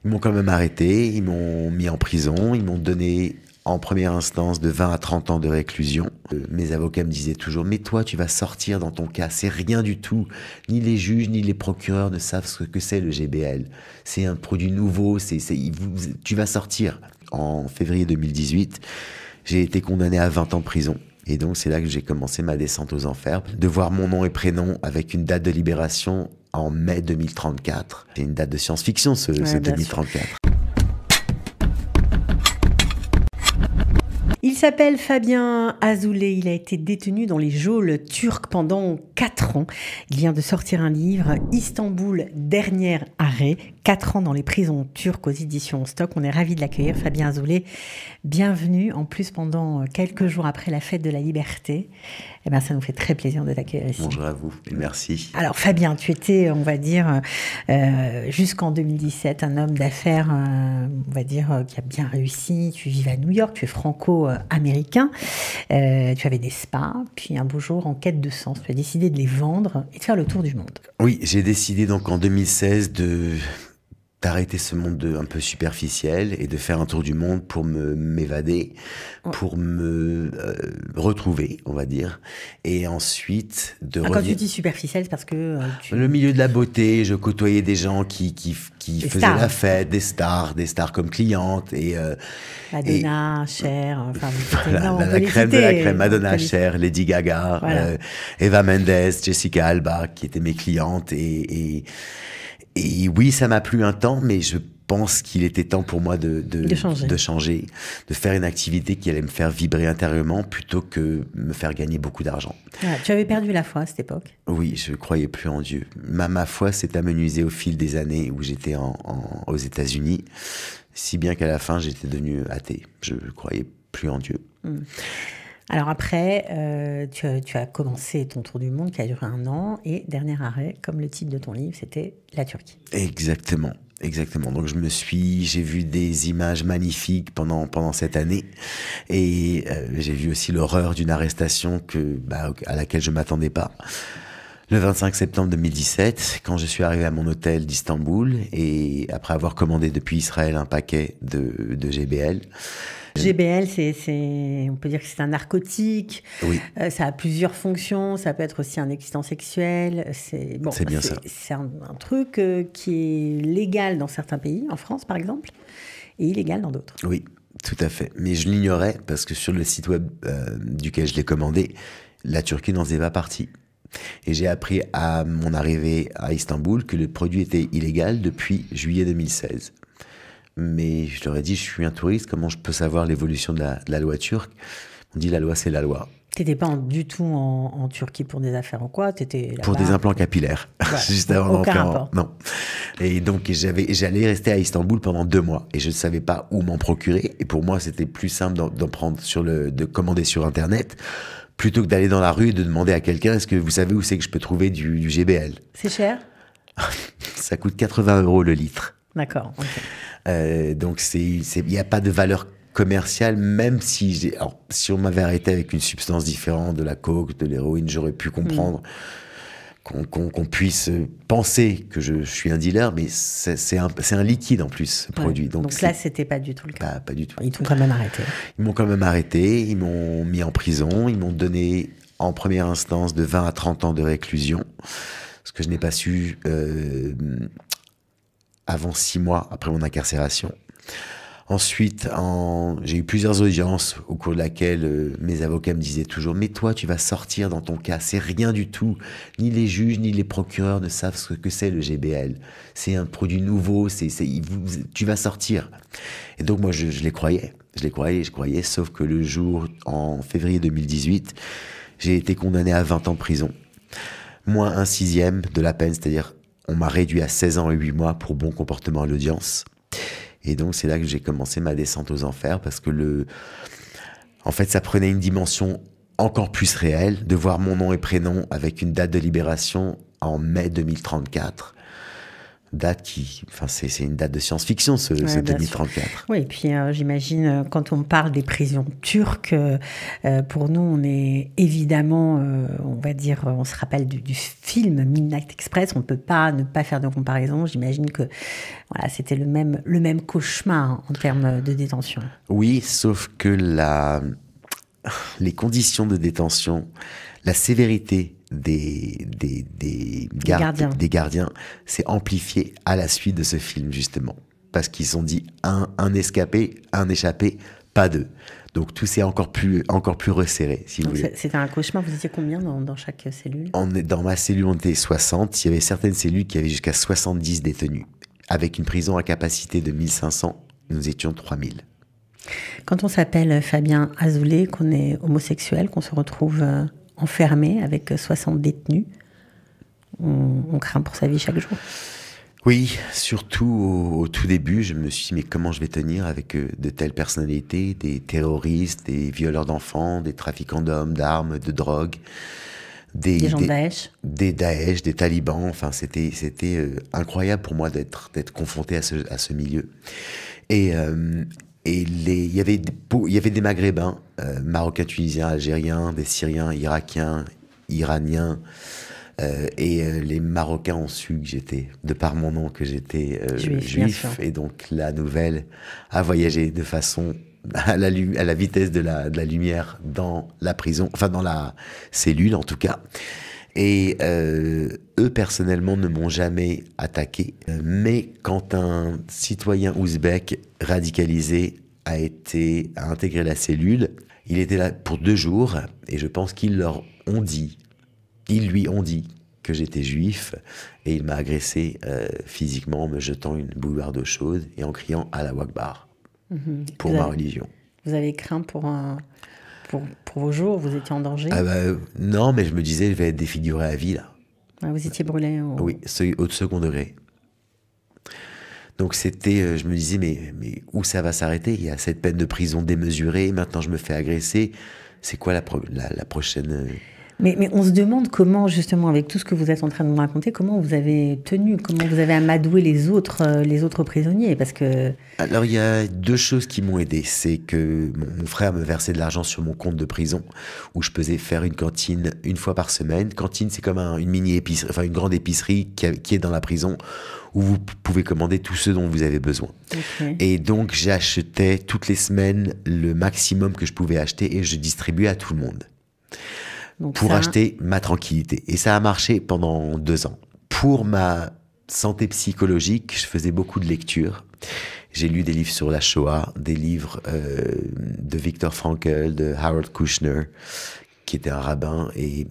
Ils m'ont quand même arrêté, ils m'ont mis en prison, ils m'ont donné en première instance de 20 à 30 ans de réclusion. Mes avocats me disaient toujours « Mais toi, tu vas sortir dans ton cas, c'est rien du tout. Ni les juges, ni les procureurs ne savent ce que c'est le GBL. C'est un produit nouveau, tu vas sortir. » En février 2018, j'ai été condamné à 20 ans de prison. Et donc, c'est là que j'ai commencé ma descente aux enfers, de voir mon nom et prénom avec une date de libération en mai 2034. C'est une date de science-fiction, ce 2034. Il s'appelle Fabien Azoulay, il a été détenu dans les geôles turques pendant 4 ans. Il vient de sortir un livre, Istanbul, dernier arrêt, 4 ans dans les prisons turques aux éditions Stock. On est ravis de l'accueillir, Fabien Azoulay. Bienvenue, en plus pendant quelques jours après la fête de la liberté. Eh ben, ça nous fait très plaisir de t'accueillir ici. Bonjour à vous et merci. Alors Fabien, tu étais, on va dire, jusqu'en 2017, un homme d'affaires, on va dire, qui a bien réussi. Tu vivais à New York, tu es franco-américain, tu avais des spas, puis un beau jour, en quête de sens, tu as décidé de les vendre et de faire le tour du monde. Oui, j'ai décidé donc en 2016 d'arrêter ce monde un peu superficiel et de faire un tour du monde pour m'évader, pour me retrouver, on va dire, et ensuite de revenir. Quand tu dis superficiel, c'est parce que le milieu de la beauté, je côtoyais des gens qui faisaient stars. la fête, des stars comme clientes et Madonna, Cher, enfin voilà, la crème de la crème, Madonna, Cher, Lady Gaga, voilà. Eva Mendes, Jessica Alba, qui étaient mes clientes et oui, ça m'a plu un temps, mais je pense qu'il était temps pour moi de changer, de faire une activité qui allait me faire vibrer intérieurement plutôt que me faire gagner beaucoup d'argent. Ah, tu avais perdu la foi à cette époque? Oui, je croyais plus en Dieu. Ma foi s'est amenuisée au fil des années où j'étais aux États-Unis, si bien qu'à la fin, j'étais devenu athée. Je croyais plus en Dieu. Alors après, tu as commencé ton tour du monde qui a duré 1 an et dernier arrêt, comme le titre de ton livre, c'était la Turquie. Exactement. Donc j'ai vu des images magnifiques pendant cette année et j'ai vu aussi l'horreur d'une arrestation à laquelle je m'attendais pas. Le 25 septembre 2017, quand je suis arrivé à mon hôtel d'Istanbul et après avoir commandé depuis Israël un paquet de GBL. GBL, on peut dire que c'est un narcotique. Oui. Ça a plusieurs fonctions. Ça peut être aussi un excitant sexuel. C'est bien ça. C'est un truc qui est légal dans certains pays, en France par exemple, et illégal dans d'autres. Oui, tout à fait. Mais je l'ignorais parce que sur le site web duquel je l'ai commandé, la Turquie n'en faisait pas partie. Et j'ai appris à mon arrivée à Istanbul que le produit était illégal depuis juillet 2016. Mais je leur ai dit, je suis un touriste, comment je peux savoir l'évolution de la loi turque? On dit, la loi, c'est la loi. T'étais pas du tout en Turquie pour des affaires ou quoi? T'étais pour des implants capillaires, juste avant d'entrer Non. Et donc, j'allais rester à Istanbul pendant 2 mois. Et je ne savais pas où m'en procurer. Et pour moi, c'était plus simple d'en prendre de commander sur Internet, plutôt que d'aller dans la rue et de demander à quelqu'un, est-ce que vous savez où c'est que je peux trouver du GBL? C'est cher? Ça coûte 80 € le litre. D'accord. Okay. Donc, il n'y a pas de valeur commerciale, même si on m'avait arrêté avec une substance différente, de la coke, de l'héroïne, j'aurais pu comprendre qu'on puisse penser que je suis un dealer, mais c'est un liquide en plus, ce produit. Donc là, c'était pas du tout le cas. Pas du tout. Ils t'ont quand même arrêté. Ils m'ont quand même arrêté, ils m'ont mis en prison, ils m'ont donné en première instance de 20 à 30 ans de réclusion, ce que je n'ai pas su avant 6 mois après mon incarcération. Ensuite, j'ai eu plusieurs audiences au cours de laquelle mes avocats me disaient toujours « Mais toi, tu vas sortir dans ton cas, c'est rien du tout. Ni les juges, ni les procureurs ne savent ce que c'est le GBL. C'est un produit nouveau, tu vas sortir. » Et donc moi, je les croyais. Je croyais, sauf que le jour, en février 2018, j'ai été condamné à 20 ans de prison. Moins 1/6 de la peine, c'est-à-dire on m'a réduit à 16 ans et 8 mois pour bon comportement à l'audience. Et donc, c'est là que j'ai commencé ma descente aux enfers parce que en fait, ça prenait une dimension encore plus réelle de voir mon nom et prénom avec une date de libération en mai 2034. date qui, enfin, c'est une date de science-fiction, ce 2034. Oui, et puis j'imagine, quand on parle des prisons turques, pour nous, on est évidemment, on va dire, on se rappelle du film Midnight Express, on ne peut pas ne pas faire de comparaison. J'imagine que voilà, c'était le même cauchemar en termes de détention. Oui, sauf que les conditions de détention, la sévérité des gardiens s'est amplifiée à la suite de ce film, justement. Parce qu'ils se sont dit, un escapé, un échappé, pas deux. Donc tout s'est encore plus resserré, si vous voulez. C'était un cauchemar. Vous étiez combien dans chaque cellule? Dans ma cellule, on était 60. Il y avait certaines cellules qui avaient jusqu'à 70 détenus. Avec une prison à capacité de 1500, nous étions 3000. Quand on s'appelle Fabien Azoulay, qu'on est homosexuel, qu'on se retrouve enfermé avec 60 détenus, on craint pour sa vie chaque jour. Oui, surtout au tout début, je me suis dit, mais comment je vais tenir avec de telles personnalités, des terroristes, des violeurs d'enfants, des trafiquants d'hommes, d'armes, de drogue, des gens de Daesh. Des Daesh, des talibans. Enfin, c'était incroyable pour moi d'être confronté à ce milieu. Et il y avait des Maghrébins, Marocains, Tunisiens, Algériens, des Syriens, Irakiens, Iraniens. Les Marocains ont su que j'étais, de par mon nom, que j'étais juif. Et donc la nouvelle a voyagé de façon à la vitesse de la lumière dans la prison, enfin dans la cellule en tout cas. Et eux, personnellement, ne m'ont jamais attaqué. Mais quand un citoyen ouzbek radicalisé a intégré la cellule, il était là pour 2 jours, et je pense qu'ils lui ont dit que j'étais juif, et il m'a agressé physiquement en me jetant une bouilloire d'eau chaude et en criant « Allah Akbar » pour ma religion. Vous avez craint pour vos jours? Vous étiez en danger? Non, mais je me disais, je vais être défiguré à vie, là. Ah, vous étiez brûlé Oui, au second degré. Donc je me disais, mais où ça va s'arrêter? Il y a cette peine de prison démesurée, maintenant je me fais agresser. C'est quoi la prochaine... Mais on se demande comment, justement, avec tout ce que vous êtes en train de nous raconter, comment vous avez tenu, comment vous avez amadoué les autres prisonniers, parce que... Alors, il y a 2 choses qui m'ont aidé. C'est que mon frère me versait de l'argent sur mon compte de prison, où je faisais faire une cantine 1 fois par semaine. Cantine, c'est comme une mini-épicerie, enfin une grande épicerie qui est dans la prison, où vous pouvez commander tout ce dont vous avez besoin. Okay. Et donc, j'achetais toutes les semaines le maximum que je pouvais acheter, et je distribuais à tout le monde. Donc acheter ma tranquillité. Et ça a marché pendant 2 ans. Pour ma santé psychologique, je faisais beaucoup de lectures. J'ai lu des livres sur la Shoah, des livres de Viktor Frankl, de Harold Kushner, qui était un rabbin. Et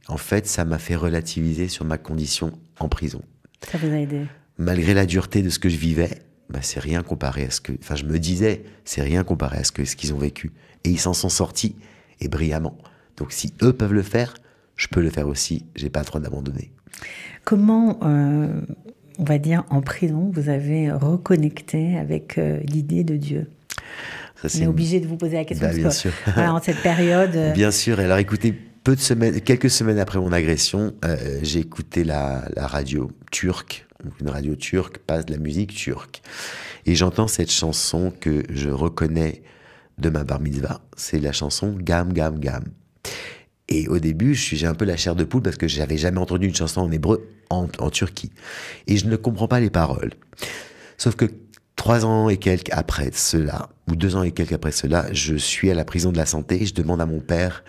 en fait, ça m'a fait relativiser sur ma condition en prison. Ça vous a aidé? Malgré la dureté de ce que je vivais, c'est rien comparé à ce que... Enfin, je me disais, c'est rien comparé à ce qu'ils ont vécu. Et ils s'en sont sortis, et brillamment. Donc si eux peuvent le faire, je peux le faire aussi. J'ai pas le droit d'abandonner. Comment, on va dire, en prison, vous avez reconnecté avec l'idée de Dieu? On est obligé de vous poser la question. Bien parce sûr. Que, voilà, en cette période... Bien sûr. Alors écoutez, quelques semaines après mon agression, j'ai écouté la radio turque. Une radio turque passe de la musique turque. Et j'entends cette chanson que je reconnais de ma bar mitzvah. C'est la chanson Gam Gam Gam. Et au début, j'ai un peu la chair de poule parce que j'avais jamais entendu une chanson en hébreu en Turquie. Et je ne comprends pas les paroles. Sauf que 3 ans et quelques après cela, ou 2 ans et quelques après cela, je suis à la prison de la santé et je demande à mon père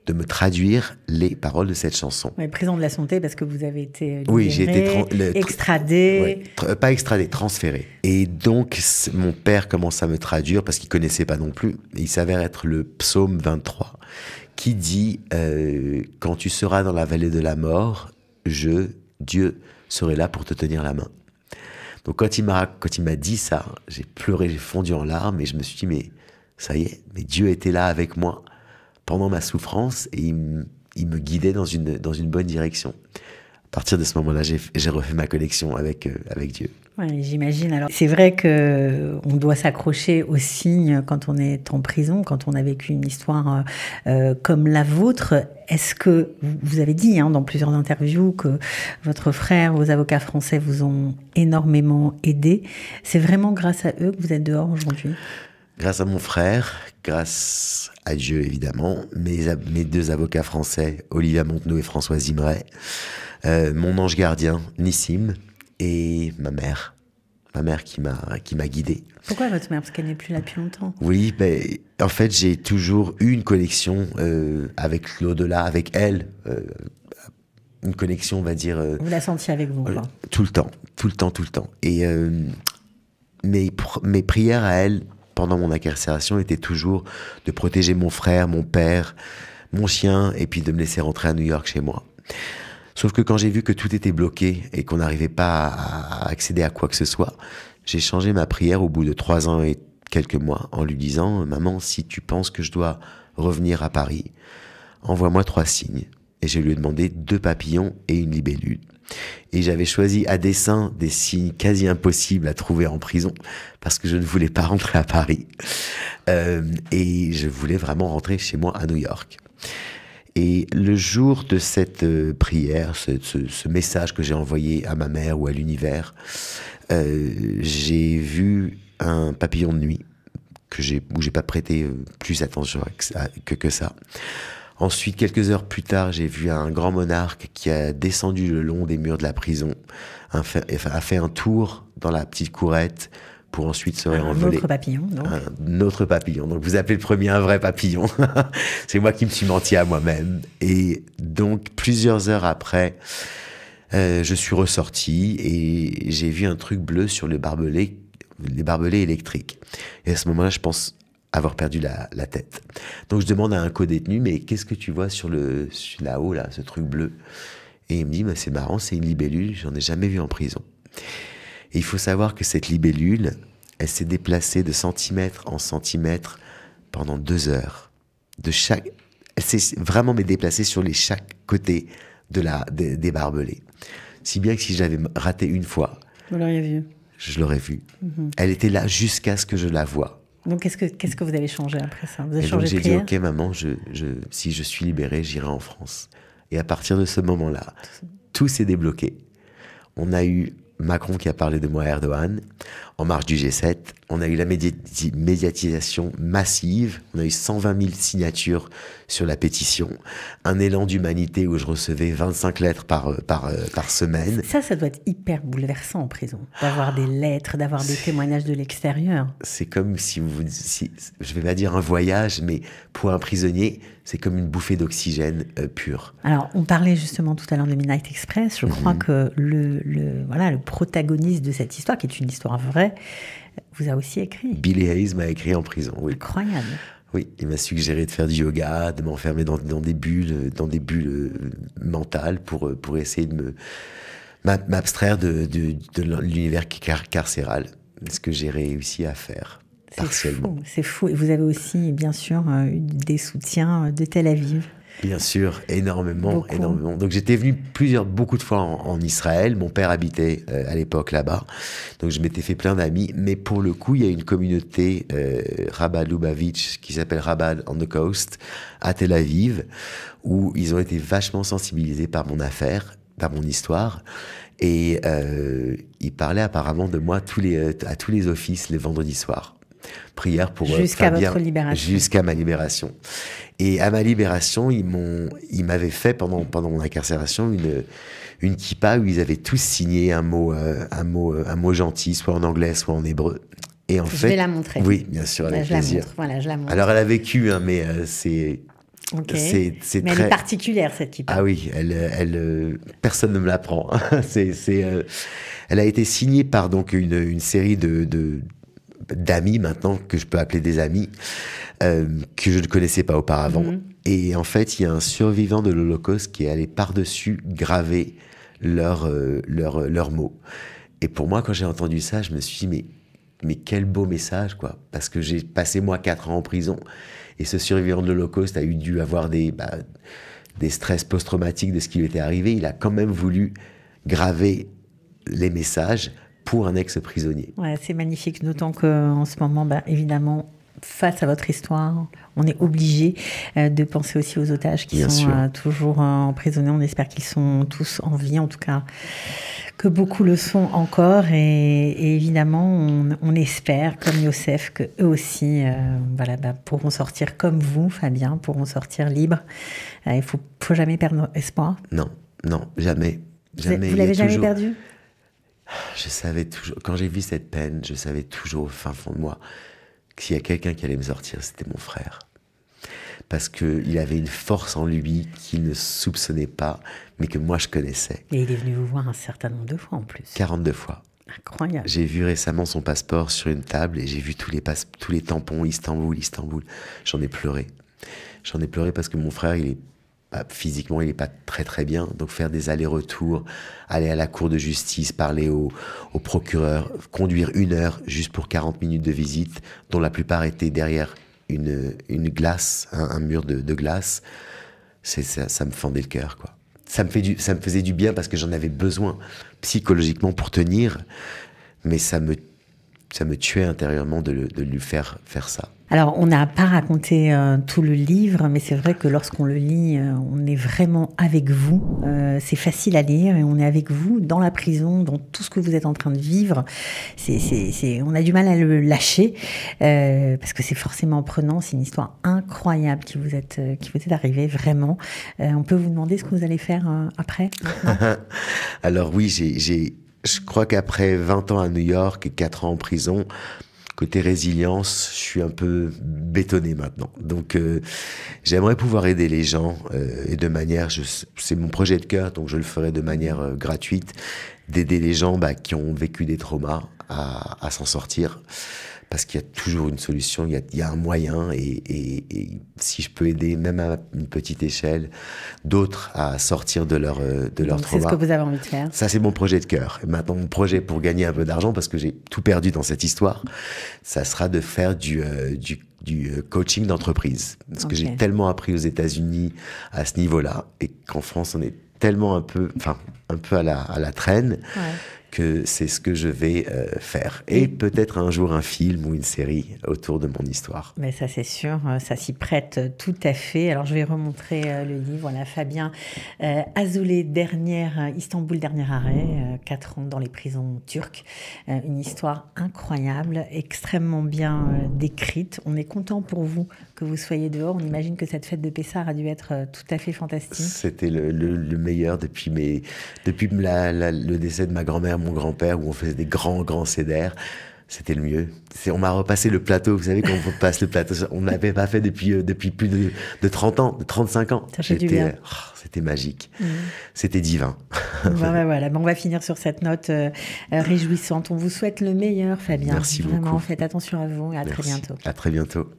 de me traduire les paroles de cette chanson. Oui, prison de la santé parce que vous avez été libéré, oui, j'ai été extradé. Ouais, pas extradé, transféré. Et donc, mon père commence à me traduire parce qu'il connaissait pas non plus. Et il s'avère être le psaume 23 qui dit quand tu seras dans la vallée de la mort, Dieu, serai là pour te tenir la main. Donc quand il m'a dit ça, j'ai pleuré, j'ai fondu en larmes et je me suis dit mais ça y est, mais Dieu était là avec moi pendant ma souffrance et il me guidait dans une bonne direction. À partir de ce moment-là, j'ai refait ma connexion avec Dieu. Ouais, j'imagine. Alors, c'est vrai que on doit s'accrocher aux signes quand on est en prison, quand on a vécu une histoire comme la vôtre. Est-ce que vous avez dit dans plusieurs interviews que votre frère, vos avocats français vous ont énormément aidé. C'est vraiment grâce à eux que vous êtes dehors aujourd'hui? Grâce à mon frère, grâce à Dieu évidemment, mes deux avocats français, Olivia Montenot et François Zimret, mon ange gardien, Nissim, et ma mère qui m'a guidé. Pourquoi votre mère? Parce qu'elle n'est plus là depuis longtemps. Oui, en fait, j'ai toujours eu une connexion avec l'au-delà, avec elle. Une connexion, on va dire... Vous la sentiez avec vous, quoi. Tout le temps. Et mes prières à elle, pendant mon incarcération, étaient toujours de protéger mon frère, mon père, mon chien, et puis de me laisser rentrer à New York chez moi. Sauf que quand j'ai vu que tout était bloqué et qu'on n'arrivait pas à accéder à quoi que ce soit, j'ai changé ma prière au bout de 3 ans et quelques mois en lui disant « Maman, si tu penses que je dois revenir à Paris, envoie-moi 3 signes. » Et je lui ai demandé 2 papillons et une libellule. Et j'avais choisi à dessein des signes quasi impossibles à trouver en prison parce que je ne voulais pas rentrer à Paris. Et je voulais vraiment rentrer chez moi à New York. Et le jour de cette prière, ce message que j'ai envoyé à ma mère ou à l'univers, j'ai vu un papillon de nuit où j'ai pas prêté plus attention que ça. Ensuite, quelques heures plus tard, j'ai vu un grand monarque qui a descendu le long des murs de la prison, a fait un tour dans la petite courette pour ensuite se réenvoler. Un autre papillon, donc. Un autre papillon. Donc, vous appelez le premier un vrai papillon. C'est moi qui me suis menti à moi-même. Et donc, plusieurs heures après, je suis ressorti et j'ai vu un truc bleu sur les barbelés électriques. Et à ce moment-là, je pense avoir perdu la tête. Donc, je demande à un co-détenu, mais qu'est-ce que tu vois là-haut, là, ce truc bleu? Et il me dit, c'est marrant, c'est une libellule, j'en ai jamais vu en prison. Et il faut savoir que cette libellule, elle s'est déplacée de centimètre en centimètre pendant 2 heures. Elle s'est vraiment déplacée sur chaque côté des barbelés. Si bien que si je l'avais raté une fois, vous l'auriez vu. Je l'aurais vue. Elle était là jusqu'à ce que je la voie. Donc qu'est-ce que vous avez changé après ça? Vous avez changé de prière? J'ai dit, ok maman, si je suis libéré, j'irai en France. Et à partir de ce moment-là, tout s'est débloqué. On a eu Macron qui a parlé de moi à Erdogan, en marge du G7. On a eu la médiatisation massive. On a eu 120 000 signatures sur la pétition. Un élan d'humanité où je recevais 25 lettres par semaine. Ça doit être hyper bouleversant en prison, d'avoir des lettres, d'avoir des témoignages de l'extérieur. C'est comme si je vais pas dire un voyage, mais pour un prisonnier, c'est comme une bouffée d'oxygène pure. Alors, on parlait justement tout à l'heure de Midnight Express. Je crois que le protagoniste de cette histoire, qui est une histoire vraie, vous a aussi écrit. Billy Hayes m'a écrit en prison, oui. Incroyable. Oui, il m'a suggéré de faire du yoga, de m'enfermer dans des bulles mentales pour essayer de m'abstraire de l'univers carcéral. Ce que j'ai réussi à faire, partiellement. C'est fou. Et vous avez aussi, bien sûr, eu des soutiens de Tel Aviv. Bien sûr, énormément. Donc j'étais venu beaucoup de fois en Israël. Mon père habitait à l'époque là-bas. Donc je m'étais fait plein d'amis. Mais pour le coup, il y a une communauté Rabat Lubavitch qui s'appelle Rabat on the Coast à Tel Aviv, où ils ont été vachement sensibilisés par mon affaire, par mon histoire. Et ils parlaient apparemment de moi à tous les offices les vendredis soirs. Prière pour jusqu'à votre libération. Jusqu'à ma libération. Et à ma libération, ils m'avaient fait pendant mon incarcération une kippa où ils avaient tous signé un mot gentil, soit en anglais, soit en hébreu. Et en fait, je vais la montrer. Oui, bien sûr, avec plaisir. Voilà, je la montre. Alors elle a vécu, mais c'est. Okay. Mais elle est particulière, cette kippa. Ah oui, personne ne me l'apprend. Elle a été signée par donc une série d'amis maintenant, que je peux appeler des amis, que je ne connaissais pas auparavant. Et en fait, il y a un survivant de l'Holocauste qui est allé par-dessus graver leurs mots. Et pour moi, quand j'ai entendu ça, je me suis dit, mais quel beau message, quoi. Parce que j'ai passé, moi, 4 ans en prison. Et ce survivant de l'Holocauste a dû avoir des stress post-traumatiques de ce qui lui était arrivé, il a quand même voulu graver les messages pour un ex-prisonnier. Ouais, c'est magnifique, d'autant qu'en ce moment, évidemment, face à votre histoire, on est obligé de penser aussi aux otages qui sont toujours emprisonnés. On espère qu'ils sont tous en vie, en tout cas que beaucoup le sont encore. Et évidemment, on espère, comme Youssef, qu'eux aussi pourront sortir comme vous, Fabien, pourront sortir libres. Il faut jamais perdre espoir. Non, jamais. Vous l'avez jamais perdu ? Je savais toujours, quand j'ai vu cette peine, je savais toujours au fin fond de moi que s'il y a quelqu'un qui allait me sortir, c'était mon frère. Parce qu'il avait une force en lui qu'il ne soupçonnait pas, mais que moi je connaissais. Et il est venu vous voir un certain nombre de fois en plus. 42 fois. Incroyable. J'ai vu récemment son passeport sur une table et j'ai vu tous les tampons Istanbul. J'en ai pleuré. J'en ai pleuré parce que mon frère, physiquement, il n'est pas très très bien. Donc faire des allers-retours, aller à la cour de justice, parler au procureur, conduire 1 heure juste pour 40 minutes de visite, dont la plupart étaient derrière une glace, un mur de glace, ça me fendait le cœur, quoi. Ça me faisait du bien parce que j'en avais besoin psychologiquement pour tenir, mais ça me tuait intérieurement de lui faire ça. Alors, on n'a pas raconté tout le livre, mais c'est vrai que lorsqu'on le lit, on est vraiment avec vous. C'est facile à lire et on est avec vous dans la prison, dans tout ce que vous êtes en train de vivre. On a du mal à le lâcher parce que c'est forcément prenant. C'est une histoire incroyable qui vous est arrivée, vraiment. On peut vous demander ce que vous allez faire après maintenant ? Alors oui, je crois qu'après 20 ans à New York et 4 ans en prison, côté résilience, je suis un peu bétonné maintenant. Donc, j'aimerais pouvoir aider les gens et de manière, c'est mon projet de cœur, donc je le ferai de manière gratuite, d'aider les gens qui ont vécu des traumas à s'en sortir. Parce qu'il y a toujours une solution, il y a un moyen, et si je peux aider, même à une petite échelle, d'autres à sortir de leur trauma. C'est ce que vous avez envie de faire. Ça, c'est mon projet de cœur. Et maintenant, mon projet pour gagner un peu d'argent, parce que j'ai tout perdu dans cette histoire, ça sera de faire du coaching d'entreprise. Parce que j'ai tellement appris aux États-Unis à ce niveau-là, et qu'en France, on est tellement un peu à la traîne. Ouais. Que c'est ce que je vais faire. Et peut-être un jour un film ou une série autour de mon histoire. Mais ça, c'est sûr, ça s'y prête tout à fait. Alors, je vais remontrer le livre. Voilà, Fabien Azoulay, Istanbul, dernier arrêt, 4 ans dans les prisons turques. Une histoire incroyable, extrêmement bien décrite. On est content pour vous que vous soyez dehors. On imagine que cette fête de Pessah a dû être tout à fait fantastique. C'était le meilleur depuis le décès de ma grand-mère, mon grand-père, où on faisait des grands cédères. C'était le mieux. On m'a repassé le plateau. Vous savez, quand on passe le plateau, on ne l'avait pas fait depuis plus de 30 ans, de 35 ans. C'était magique. C'était divin. Voilà. On va finir sur cette note réjouissante. On vous souhaite le meilleur, Fabien. Merci beaucoup. Vraiment, faites attention à vous et à très bientôt. À très bientôt.